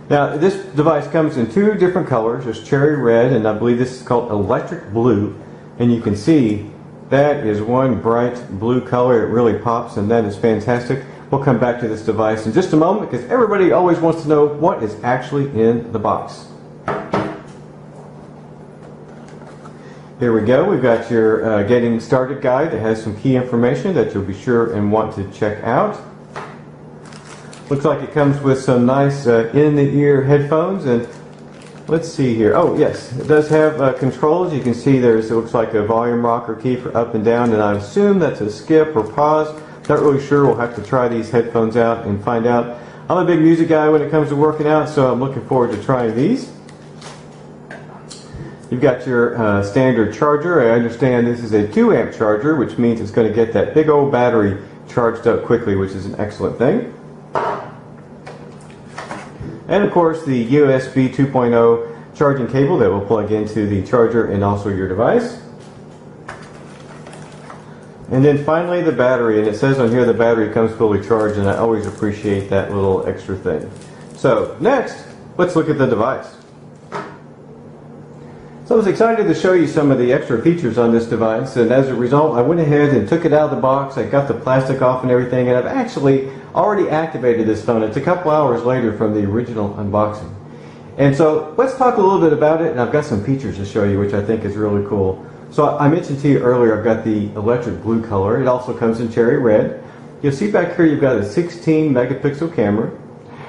Now this device comes in two different colors. There's cherry red, and I believe this is called electric blue. And you can see that is one bright blue color. It really pops, and that is fantastic. We'll come back to this device in just a moment because everybody always wants to know what is actually in the box. Here we go. We've got your getting started guide that has some key information that you'll be sure and want to check out. Looks like it comes with some nice in-the-ear headphones, and let's see here. Oh yes, it does have controls. You can see it looks like a volume rocker key for up and down, and I assume that's a skip or pause. Not really sure. We'll have to try these headphones out and find out. I'm a big music guy when it comes to working out, so I'm looking forward to trying these. You've got your standard charger. I understand this is a 2 amp charger, which means it's going to get that big old battery charged up quickly, which is an excellent thing. And of course the USB 2.0 charging cable that will plug into the charger and also your device. And then finally the battery, and it says on here the battery comes fully charged, and I always appreciate that little extra thing. So next, let's look at the device. So I was excited to show you some of the extra features on this device, and as a result I went ahead and took it out of the box. I got the plastic off and everything, and I've actually already activated this phone. It's a couple hours later from the original unboxing. And so let's talk a little bit about it, and I've got some features to show you which I think is really cool. So I mentioned to you earlier I've got the electric blue color. It also comes in cherry red. You'll see back here you've got a 16 megapixel camera.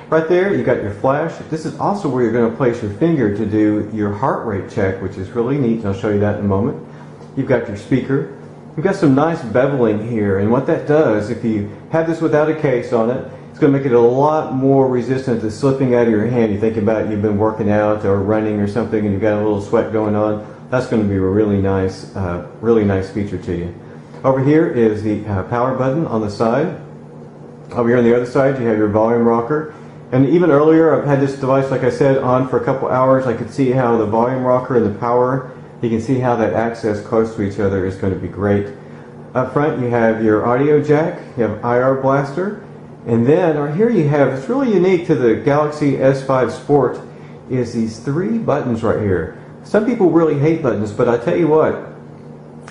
Right there you've got your flash. This is also where you're going to place your finger to do your heart rate check, which is really neat, and I'll show you that in a moment. You've got your speaker. You've got some nice beveling here, and what that does, if you have this without a case on it, it's going to make it a lot more resistant to slipping out of your hand. You think about you've been working out or running or something and you've got a little sweat going on. That's going to be a really nice feature to you. Over here is the power button on the side. Over here on the other side you have your volume rocker. And even earlier I've had this device, like I said, on for a couple hours. I could see how the volume rocker and the power, you can see how that access close to each other is going to be great. Up front you have your audio jack, you have IR blaster, and then right here you have, it's really unique to the Galaxy S5 Sport, is these 3 buttons right here. Some people really hate buttons, but I tell you what,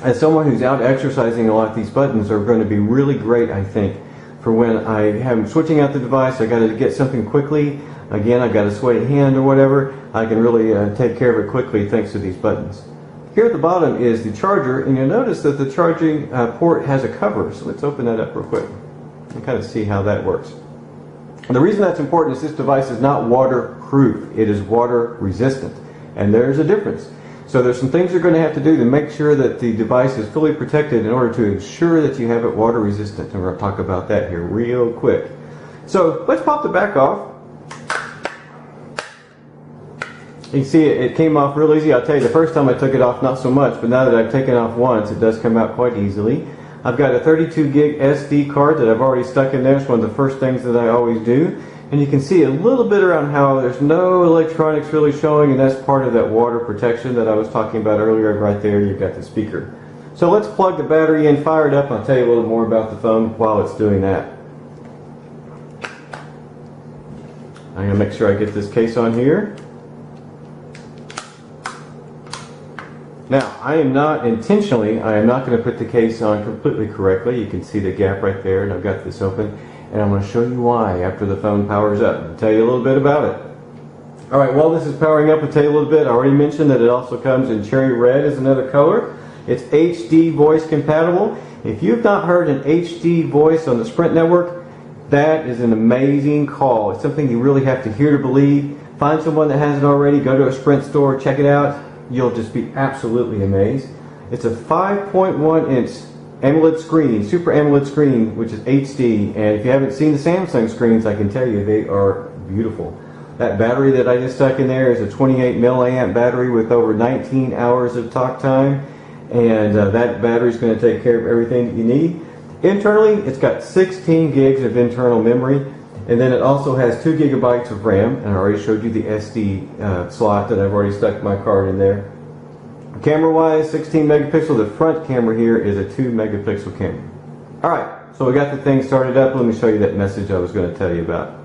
as someone who's out exercising a lot, these buttons are going to be really great, I think, for when I am switching out the device. I got to get something quickly. Again, I've got a sweaty hand or whatever. I can really take care of it quickly thanks to these buttons. Here at the bottom is the charger, and you'll notice that the charging port has a cover. So let's open that up real quick and kind of see how that works. And the reason that's important is this device is not waterproof. It is water resistant, and there's a difference. So there's some things you're going to have to do to make sure that the device is fully protected in order to ensure that you have it water resistant, and we're going to talk about that here real quick. So let's pop the back off. You can see it came off real easy. I'll tell you, the first time I took it off, not so much, but now that I've taken it off once, it does come out quite easily. I've got a 32 gig SD card that I've already stuck in there. It's one of the first things that I always do. And you can see a little bit around how there's no electronics really showing, and that's part of that water protection that I was talking about earlier. Right there you've got the speaker. So let's plug the battery in, fire it up, and I'll tell you a little more about the phone while it's doing that. I'm going to make sure I get this case on here. Now, I am not going to put the case on completely correctly. You can see the gap right there, and I've got this open. And I'm going to show you why after the phone powers up. I'll tell you a little bit about it. Alright, while this is powering up, I'll tell you a little bit. I already mentioned that it also comes in cherry red as another color. It's HD voice compatible. If you've not heard an HD voice on the Sprint network, that is an amazing call. It's something you really have to hear to believe. Find someone that has it already. Go to a Sprint store, check it out. You'll just be absolutely amazed. It's a 5.1 inch AMOLED screen, Super AMOLED screen, which is HD, and if you haven't seen the Samsung screens, I can tell you they are beautiful. That battery that I just stuck in there is a 28 milliamp battery with over 19 hours of talk time, and that battery is going to take care of everything that you need. Internally, it's got 16 gigs of internal memory, and then it also has 2 gigabytes of RAM, and I already showed you the SD slot that I've already stuck my card in there. Camera wise, 16 megapixel. The front camera here is a 2 megapixel camera. Alright, so we got the thing started up. Let me show you that message I was going to tell you about.